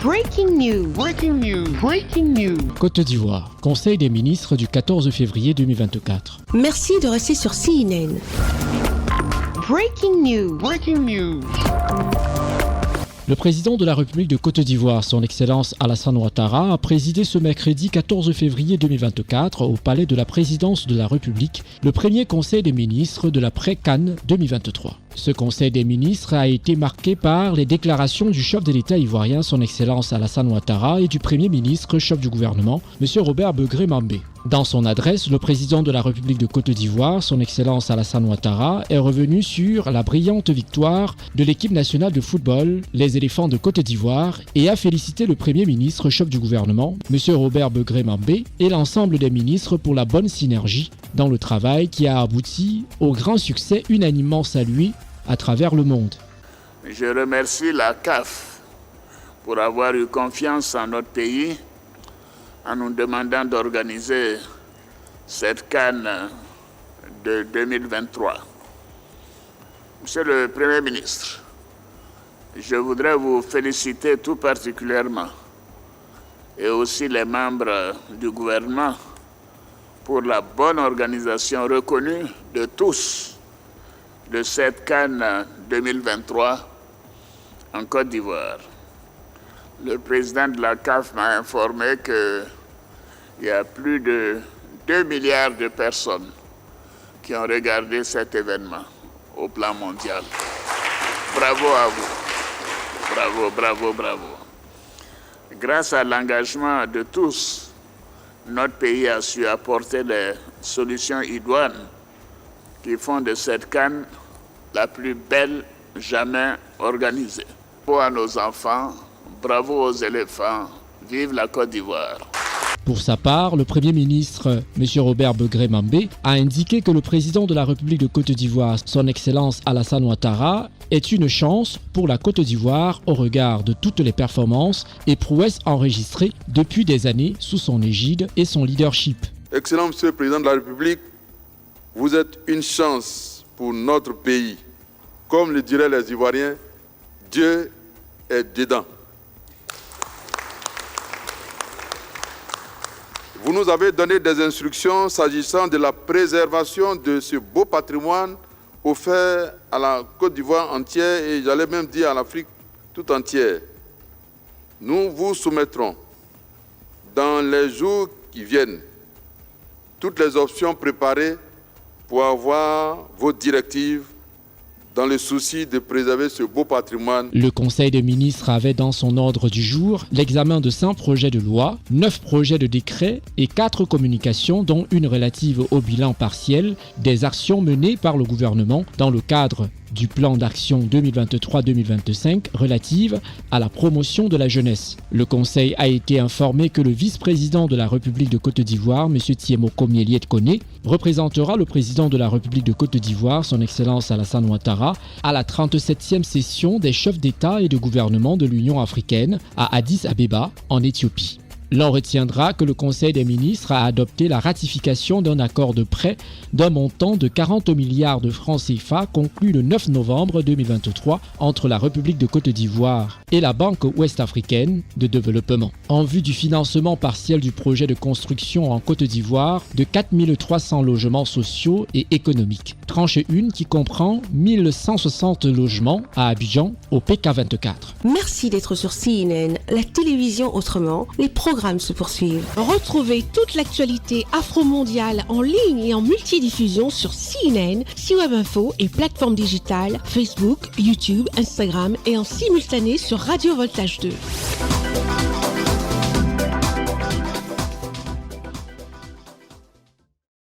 Breaking news. Breaking news. Breaking news. Côte d'Ivoire, Conseil des ministres du 14 février 2024. Merci de rester sur CNN. Breaking news. Breaking news. Le président de la République de Côte d'Ivoire, son Excellence Alassane Ouattara, a présidé ce mercredi 14 février 2024 au Palais de la Présidence de la République le premier Conseil des ministres de l'après-Cannes 2023. Ce Conseil des ministres a été marqué par les déclarations du chef de l'État ivoirien, son Excellence Alassane Ouattara, et du Premier ministre, chef du gouvernement, M. Robert Begré-Mambé. Dans son adresse, le président de la République de Côte d'Ivoire, son Excellence Alassane Ouattara, est revenu sur la brillante victoire de l'équipe nationale de football, les éléphants de Côte d'Ivoire, et a félicité le Premier ministre, chef du gouvernement, M. Robert Begré-Mambé, et l'ensemble des ministres pour la bonne synergie dans le travail qui a abouti au grand succès unanimement salué à travers le monde. Je remercie la CAF pour avoir eu confiance en notre pays en nous demandant d'organiser cette CAN de 2023. Monsieur le Premier ministre, je voudrais vous féliciter tout particulièrement et aussi les membres du gouvernement pour la bonne organisation reconnue de tous de cette CAN 2023 en Côte d'Ivoire. Le président de la CAF m'a informé qu'il y a plus de 2 milliards de personnes qui ont regardé cet événement au plan mondial. Bravo à vous. Bravo, bravo, bravo. Grâce à l'engagement de tous, notre pays a su apporter les solutions idoines qui font de cette CAN la plus belle jamais organisée. Bravo à nos enfants, bravo aux éléphants, vive la Côte d'Ivoire. Pour sa part, le Premier ministre, M. Robert Begré-Mambé, a indiqué que le président de la République de Côte d'Ivoire, son Excellence Alassane Ouattara, est une chance pour la Côte d'Ivoire au regard de toutes les performances et prouesses enregistrées depuis des années sous son égide et son leadership. Excellent Monsieur le Président de la République, vous êtes une chance pour notre pays. Comme le diraient les Ivoiriens, Dieu est dedans. Vous nous avez donné des instructions s'agissant de la préservation de ce beau patrimoine offert à la Côte d'Ivoire entière et j'allais même dire à l'Afrique tout entière. Nous vous soumettrons dans les jours qui viennent toutes les options préparées pour avoir vos directives dans le souci de préserver ce beau patrimoine. Le Conseil des ministres avait dans son ordre du jour l'examen de 5 projets de loi, 9 projets de décret et 4 communications dont une relative au bilan partiel des actions menées par le gouvernement dans le cadre du plan d'action 2023-2025 relative à la promotion de la jeunesse. Le Conseil a été informé que le vice-président de la République de Côte d'Ivoire, M. Thiemo Mieliet Koné, représentera le président de la République de Côte d'Ivoire, son Excellence Alassane Ouattara, à la 37e session des chefs d'État et de gouvernement de l'Union africaine à Addis Abeba, en Éthiopie. L'on retiendra que le Conseil des ministres a adopté la ratification d'un accord de prêt d'un montant de 40 milliards de francs CFA conclu le 9 novembre 2023 entre la République de Côte d'Ivoire et la Banque ouest-africaine de développement en vue du financement partiel du projet de construction en Côte d'Ivoire de 4300 logements sociaux et économiques. Tranche 1 qui comprend 1160 logements à Abidjan au PK24. Merci d'être sur CNN, la télévision autrement. Les programmes se poursuivent. Retrouvez toute l'actualité afro-mondiale en ligne et en multidiffusion sur CNN, C-Web Info et plateformes digitales, Facebook, YouTube, Instagram et en simultané sur Radio Voltage 2.